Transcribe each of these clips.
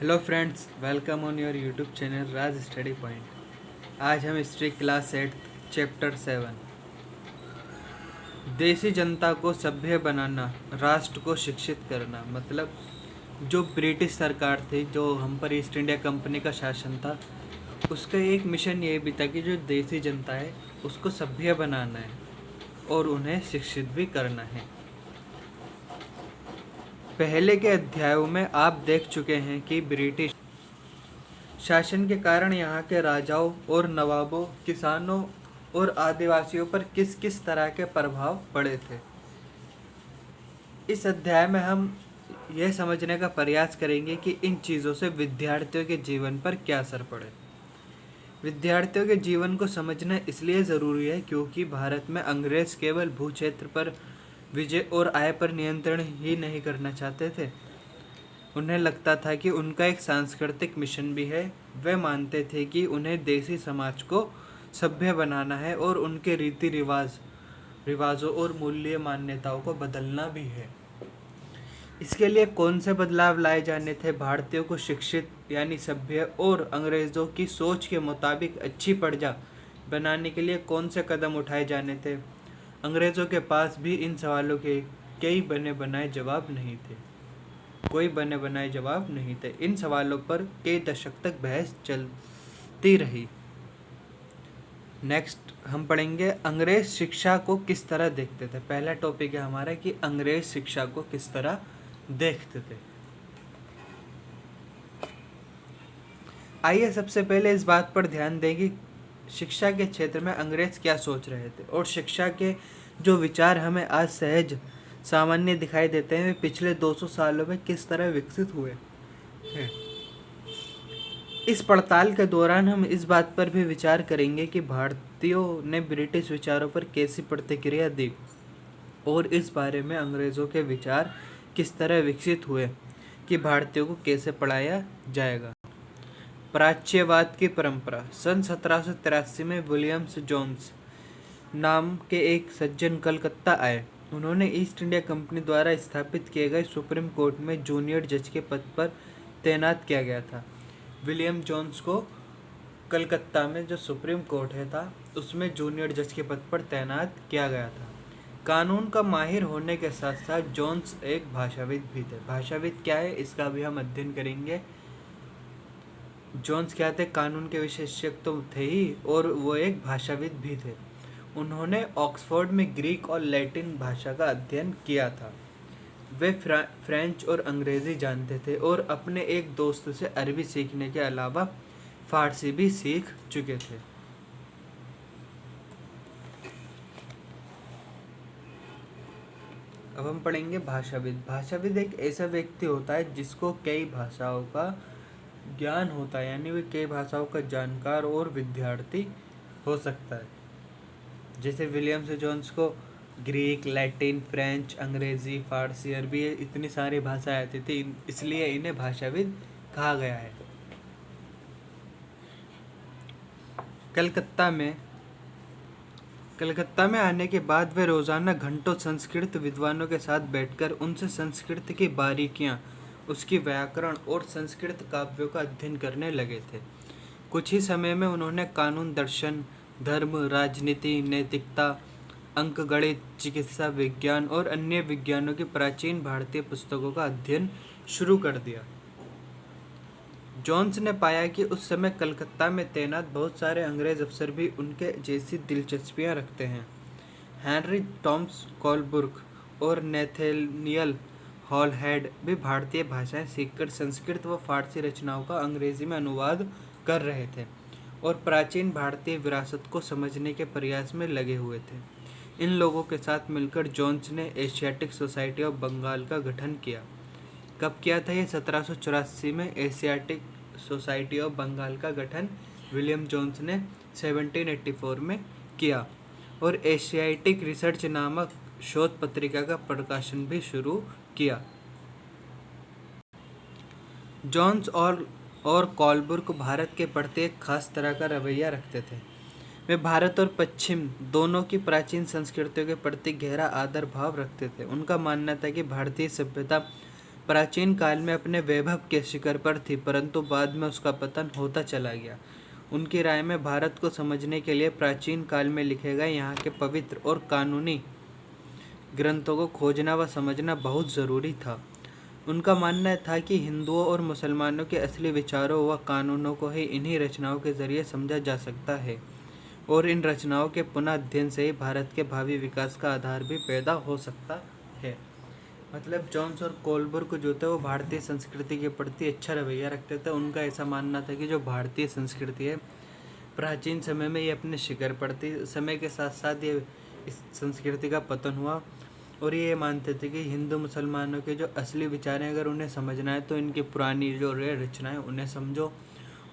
Hello friends, welcome on your YouTube channel Raj study point. आज हम history class 8 chapter 7 देसी जनता को सभ्य बनाना, राष्ट्र को शिक्षित करना। मतलब जो ब्रिटिश सरकार थी, जो हम पर ईस्ट इंडिया कंपनी का शासन था, उसका एक मिशन ये भी था कि जो देसी जनता है उसको सभ्य बनाना है और उन्हें शिक्षित भी करना है। पहले के अध्यायों में आप देख चुके हैं कि ब्रिटिश शासन के कारण यहाँ के राजाओं और नवाबों, किसानों और आदिवासियों पर किस किस तरह के प्रभाव पड़े थे। इस अध्याय में हम यह समझने का प्रयास करेंगे कि इन चीज़ों से विद्यार्थियों के जीवन पर क्या असर पड़े। विद्यार्थियों के जीवन को समझना इसलिए ज़रूरी है क्योंकि भारत में अंग्रेज केवल भू क्षेत्र पर विजय और आय पर नियंत्रण ही नहीं करना चाहते थे। उन्हें लगता था कि उनका एक सांस्कृतिक मिशन भी है। वे मानते थे कि उन्हें देसी समाज को सभ्य बनाना है और उनके रीति रिवाजों और मूल्य मान्यताओं को बदलना भी है। इसके लिए कौन से बदलाव लाए जाने थे? भारतीयों को शिक्षित यानी सभ्य और अंग्रेज़ों की सोच के मुताबिक अच्छी प्रजा बनाने के लिए कौन से कदम उठाए जाने थे? अंग्रेज़ों के पास भी इन सवालों के कोई बने बनाए जवाब नहीं थे। इन सवालों पर कई दशक तक बहस चलती रही। नेक्स्ट हम पढ़ेंगे अंग्रेज शिक्षा को किस तरह देखते थे। पहला टॉपिक है हमारा कि अंग्रेज शिक्षा को किस तरह देखते थे। आइए सबसे पहले इस बात पर ध्यान दें कि शिक्षा के क्षेत्र में अंग्रेज क्या सोच रहे थे और शिक्षा के जो विचार हमें आज सहज सामान्य दिखाई देते हैं वे पिछले 200 सालों में किस तरह विकसित हुए हैं। इस पड़ताल के दौरान हम इस बात पर भी विचार करेंगे कि भारतीयों ने ब्रिटिश विचारों पर कैसी प्रतिक्रिया दी और इस बारे में अंग्रेज़ों के विचार किस तरह विकसित हुए कि भारतीयों को कैसे पढ़ाया जाएगा। प्राच्यवाद की परंपरा। सन 1783 में विलियम्स जोन्स नाम के एक सज्जन कलकत्ता आए। उन्होंने ईस्ट इंडिया कंपनी द्वारा स्थापित किए गए सुप्रीम कोर्ट में जूनियर जज के पद पर तैनात किया गया था। विलियम जोन्स को कलकत्ता में जो सुप्रीम कोर्ट है था उसमें जूनियर जज के पद पर तैनात किया गया था। कानून का माहिर होने के साथ साथ जोन्स एक भाषाविद भी थे। भाषाविद क्या है इसका भी हम अध्ययन करेंगे। जोन्स क्या थे? कानून के विशेषज्ञ तो थे ही और वो एक भाषाविद भी थे। उन्होंने ऑक्सफोर्ड में ग्रीक और लैटिन भाषा का अध्ययन किया था। वे फ्रेंच और अंग्रेज़ी जानते थे और अपने एक दोस्त से अरबी सीखने के अलावा फारसी भी सीख चुके थे। अब हम पढ़ेंगे भाषाविद। भाषाविद एक ऐसा व्यक्ति होता है जिसको कई भाषाओं का ज्ञान होता है, यानी वे कई भाषाओं का जानकार और विद्यार्थी हो सकता है। जैसे विलियम्स जोन्स को ग्रीक, लैटिन, फ्रेंच, अंग्रेज़ी, फारसी, अरबी इतनी सारी भाषाएं आती थी, इसलिए इन्हें भाषाविद कहा गया है। कलकत्ता में आने के बाद वे रोज़ाना घंटों संस्कृत विद्वानों के साथ बैठकर उनसे संस्कृत की बारीकियां, उसकी व्याकरण और संस्कृत काव्यों का अध्ययन करने लगे थे। कुछ ही समय में उन्होंने कानून, दर्शन, धर्म, राजनीति, नैतिकता, अंकगणित, चिकित्सा विज्ञान और अन्य विज्ञानों की प्राचीन भारतीय पुस्तकों का अध्ययन शुरू कर दिया। जोन्स ने पाया कि उस समय कलकत्ता में तैनात बहुत सारे अंग्रेज अफसर भी उनके जैसी दिलचस्पियां रखते हैं। हेनरी टॉमस कोलब्रुक और नेथेनियल हॉलहेड भी भारतीय भाषाएं सीखकर संस्कृत व फारसी रचनाओं का अंग्रेजी में अनुवाद कर रहे थे और प्राचीन भारतीय विरासत को समझने के प्रयास में लगे हुए थे। इन लोगों के साथ मिलकर जोन्स ने एशियाटिक सोसाइटी ऑफ बंगाल का गठन किया। कब किया था ये? 1784 में एशियाटिक सोसाइटी ऑफ बंगाल का गठन विलियम जोन्स ने 1784 में किया और एशियाटिक रिसर्च नामक शोध पत्रिका का प्रकाशन भी शुरू किया। जोन्स और कोलब्रुक भारत के प्रति एक खास तरह का रवैया रखते थे। वे भारत और पश्चिम दोनों की प्राचीन संस्कृतियों के प्रति गहरा आदर भाव रखते थे। उनका मानना था कि भारतीय सभ्यता प्राचीन काल में अपने वैभव के शिखर पर थी, परंतु बाद में उसका पतन होता चला गया। उनकी राय में भारत को समझने के लिए प्राचीन काल में लिखे गए यहाँ के पवित्र और कानूनी ग्रंथों को खोजना व समझना बहुत ज़रूरी था। उनका मानना था कि हिंदुओं और मुसलमानों के असली विचारों व कानूनों को ही इन्हीं रचनाओं के जरिए समझा जा सकता है, और इन रचनाओं के पुनः अध्ययन से ही भारत के भावी विकास का आधार भी पैदा हो सकता है। मतलब जॉन्स और कोलबर्ग जो थे वो भारतीय संस्कृति के प्रति अच्छा रवैया रखते थे। उनका ऐसा मानना था कि जो भारतीय संस्कृति है प्राचीन समय में ये अपने शिखर पर थी, समय के साथ साथ ये इस संस्कृति का पतन हुआ, और ये मानते थे कि हिंदू मुसलमानों के जो असली विचार हैं अगर उन्हें समझना है तो इनकी पुरानी जो रचनाएं उन्हें समझो,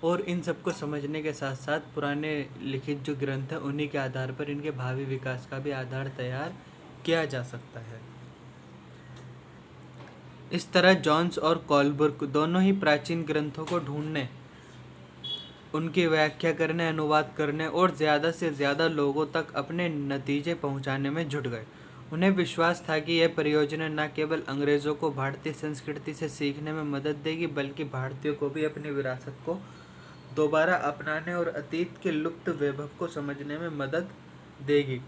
और इन सबको समझने के साथ साथ पुराने लिखित जो ग्रंथ हैं उन्हीं के आधार पर इनके भावी विकास का भी आधार तैयार किया जा सकता है। इस तरह जॉन्स और कोलबर्ग दोनों ही प्राचीन ग्रंथों को ढूंढने, उनकी व्याख्या करने, अनुवाद करने और ज़्यादा से ज़्यादा लोगों तक अपने नतीजे पहुंचाने में जुट गए। उन्हें विश्वास था कि यह परियोजना न केवल अंग्रेज़ों को भारतीय संस्कृति से सीखने में मदद देगी, बल्कि भारतीयों को भी अपनी विरासत को दोबारा अपनाने और अतीत के लुप्त वैभव को समझने में मदद देगी।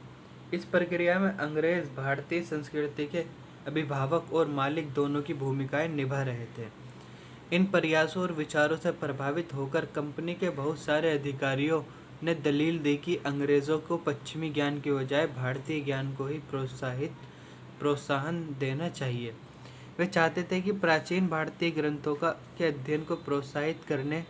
इस प्रक्रिया में अंग्रेज़ भारतीय संस्कृति के अभिभावक और मालिक दोनों की भूमिकाएं निभा रहे थे। इन प्रयासों और विचारों से प्रभावित होकर कंपनी के बहुत सारे अधिकारियों ने दलील दी कि अंग्रेज़ों को पश्चिमी ज्ञान के बजाय भारतीय ज्ञान को ही प्रोत्साहन देना चाहिए। वे चाहते थे कि प्राचीन भारतीय ग्रंथों के अध्ययन को प्रोत्साहित करने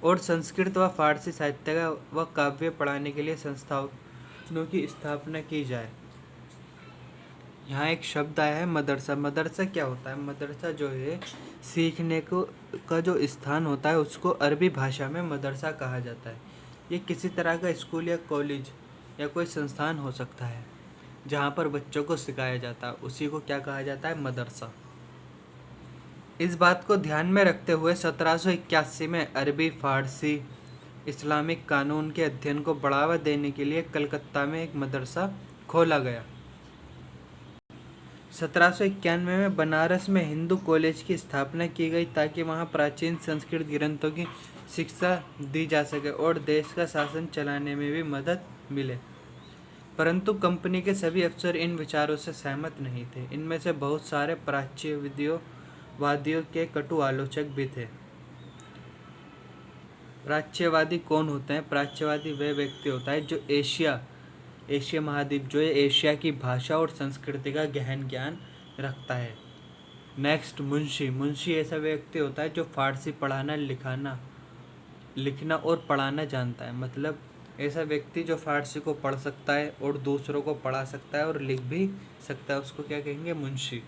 और संस्कृत व फारसी साहित्य व काव्य पढ़ाने के लिए संस्थानों की स्थापना की जाए। यहाँ एक शब्द आया है मदरसा। मदरसा क्या होता है? मदरसा जो है सीखने को का जो स्थान होता है उसको अरबी भाषा में मदरसा कहा जाता है। ये किसी तरह का स्कूल या कॉलेज या कोई संस्थान हो सकता है जहाँ पर बच्चों को सिखाया जाता है, उसी को क्या कहा जाता है? मदरसा। इस बात को ध्यान में रखते हुए 1781 में अरबी, फारसी, इस्लामिक कानून के अध्ययन को बढ़ावा देने के लिए कलकत्ता में एक मदरसा खोला गया। 1791 में बनारस में हिंदू कॉलेज की स्थापना की गई ताकि वहां प्राचीन संस्कृत ग्रंथों की शिक्षा दी जा सके और देश का शासन चलाने में भी मदद मिले। परंतु कंपनी के सभी अफसर इन विचारों से सहमत नहीं थे। इनमें से बहुत सारे प्राच्यवादियों के कटु आलोचक भी थे। प्राच्यवादी कौन होते हैं? प्राच्यवादी वह व्यक्ति होता है जो एशिया महाद्वीप जो है एशिया की भाषा और संस्कृति का गहन ज्ञान रखता है। नेक्स्ट, मुंशी ऐसा व्यक्ति होता है जो फारसी पढ़ाना, लिखना और पढ़ाना जानता है। मतलब ऐसा व्यक्ति जो फारसी को पढ़ सकता है और दूसरों को पढ़ा सकता है और लिख भी सकता है, उसको क्या कहेंगे? मुंशी।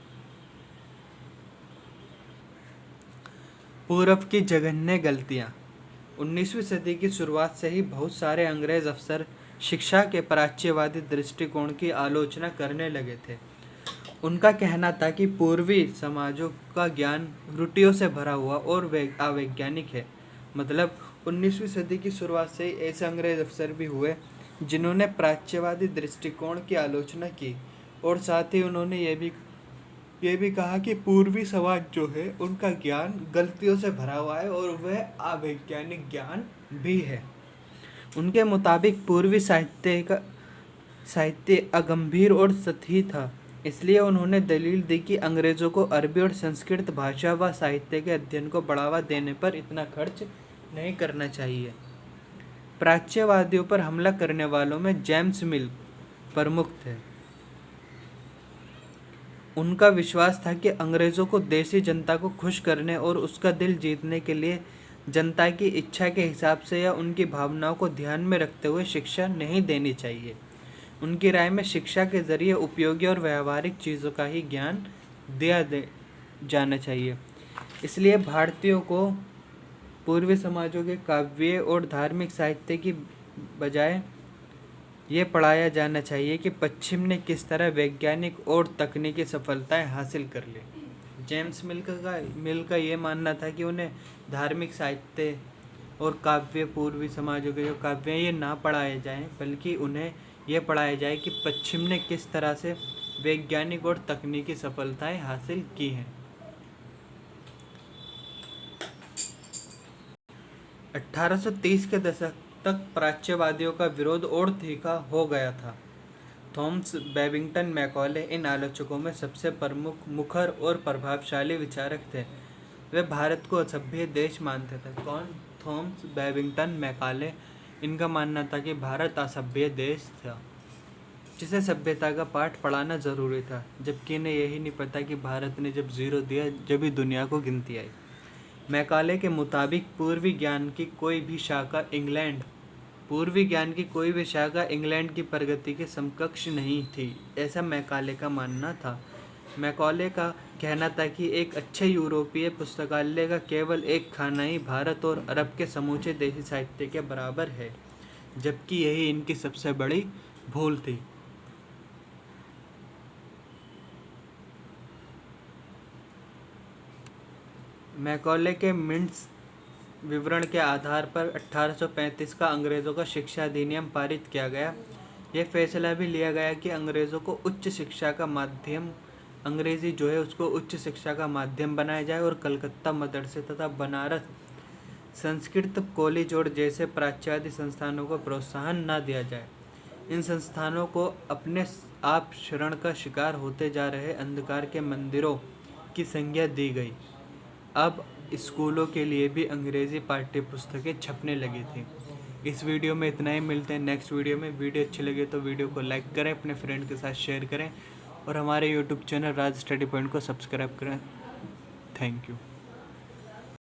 पूर्व की जघन्य गलतियाँ। 19वीं सदी की शुरुआत से ही बहुत सारे अंग्रेज अफसर शिक्षा के प्राच्यवादी दृष्टिकोण की आलोचना करने लगे थे। उनका कहना था कि पूर्वी समाजों का ज्ञान त्रुटियों से भरा हुआ और अवैज्ञानिक है। मतलब 19वीं सदी की शुरुआत से ही ऐसे अंग्रेज अफसर भी हुए जिन्होंने प्राच्यवादी दृष्टिकोण की आलोचना की, और साथ ही उन्होंने ये भी कहा कि पूर्वी समाज जो है उनका ज्ञान गलतियों से भरा हुआ है और वह अवैज्ञानिक ज्ञान भी है। उनके मुताबिक पूर्वी साहित्य अगंभीर और सतही था, इसलिए उन्होंने दलील दी कि अंग्रेज़ों को अरबी और संस्कृत भाषा व साहित्य के अध्ययन को बढ़ावा देने पर इतना खर्च नहीं करना चाहिए। प्राच्यवादियों पर हमला करने वालों में जेम्स मिल प्रमुख थे। उनका विश्वास था कि अंग्रेज़ों को देशी जनता को खुश करने और उसका दिल जीतने के लिए जनता की इच्छा के हिसाब से या उनकी भावनाओं को ध्यान में रखते हुए शिक्षा नहीं देनी चाहिए। उनकी राय में शिक्षा के जरिए उपयोगी और व्यावहारिक चीज़ों का ही ज्ञान जाना चाहिए। इसलिए भारतीयों को पूर्वी समाजों के काव्य और धार्मिक साहित्य की बजाय ये पढ़ाया जाना चाहिए कि पश्चिम ने किस तरह वैज्ञानिक और तकनीकी सफलताएं हासिल कर ली। जेम्स मिल का ये मानना था कि उन्हें धार्मिक साहित्य और काव्य, पूर्वी समाजों के जो काव्य हैं ये ना पढ़ाए जाएं, बल्कि उन्हें यह पढ़ाया जाए कि पश्चिम ने किस तरह से वैज्ञानिक और तकनीकी सफलताएं हासिल की हैं। 1830 के दशक तक प्राच्यवादियों का विरोध और तीखा हो गया था। थॉमस बेबिंगटन मैकॉले इन आलोचकों में सबसे प्रमुख, मुखर और प्रभावशाली विचारक थे। वे भारत को असभ्य देश मानते थे। कौन? Thomas Babington Macaulay. इनका मानना था कि भारत असभ्य देश था जिसे सभ्यता का पाठ पढ़ाना ज़रूरी था, जबकि इन्हें यही नहीं पता कि भारत ने जब ज़ीरो दिया जब ही दुनिया को गिनती आई। मैकाले के मुताबिक पूर्वी ज्ञान की कोई भी शाखा इंग्लैंड की प्रगति के समकक्ष नहीं थी, ऐसा मैकाले का मानना था। मैकॉले का कहना था कि एक अच्छे यूरोपीय पुस्तकालय का केवल एक खाना ही भारत और अरब के समूचे देशी साहित्य के बराबर है, जबकि यही इनकी सबसे बड़ी भूल थी। मैकॉले के मिंट्स विवरण के आधार पर 1835 का अंग्रेज़ों का शिक्षा अधिनियम पारित किया गया। यह फैसला भी लिया गया कि अंग्रेज़ों को उच्च शिक्षा का माध्यम, अंग्रेज़ी जो है उसको उच्च शिक्षा का माध्यम बनाया जाए और कलकत्ता मदरसे तथा बनारस संस्कृत कॉलेज और जैसे प्राच्यवादी संस्थानों को प्रोत्साहन न दिया जाए। इन संस्थानों को अपने आप शरण का शिकार होते जा रहे अंधकार के मंदिरों की संज्ञा दी गई। अब स्कूलों के लिए भी अंग्रेज़ी पाठ्य पुस्तकें छपने लगी थी। इस वीडियो में इतना ही। मिलते हैं नेक्स्ट वीडियो में। वीडियो अच्छी लगे तो वीडियो को लाइक करें, अपने फ्रेंड के साथ शेयर करें और हमारे यूट्यूब चैनल राज स्टडी पॉइंट को सब्सक्राइब करें। Thank you.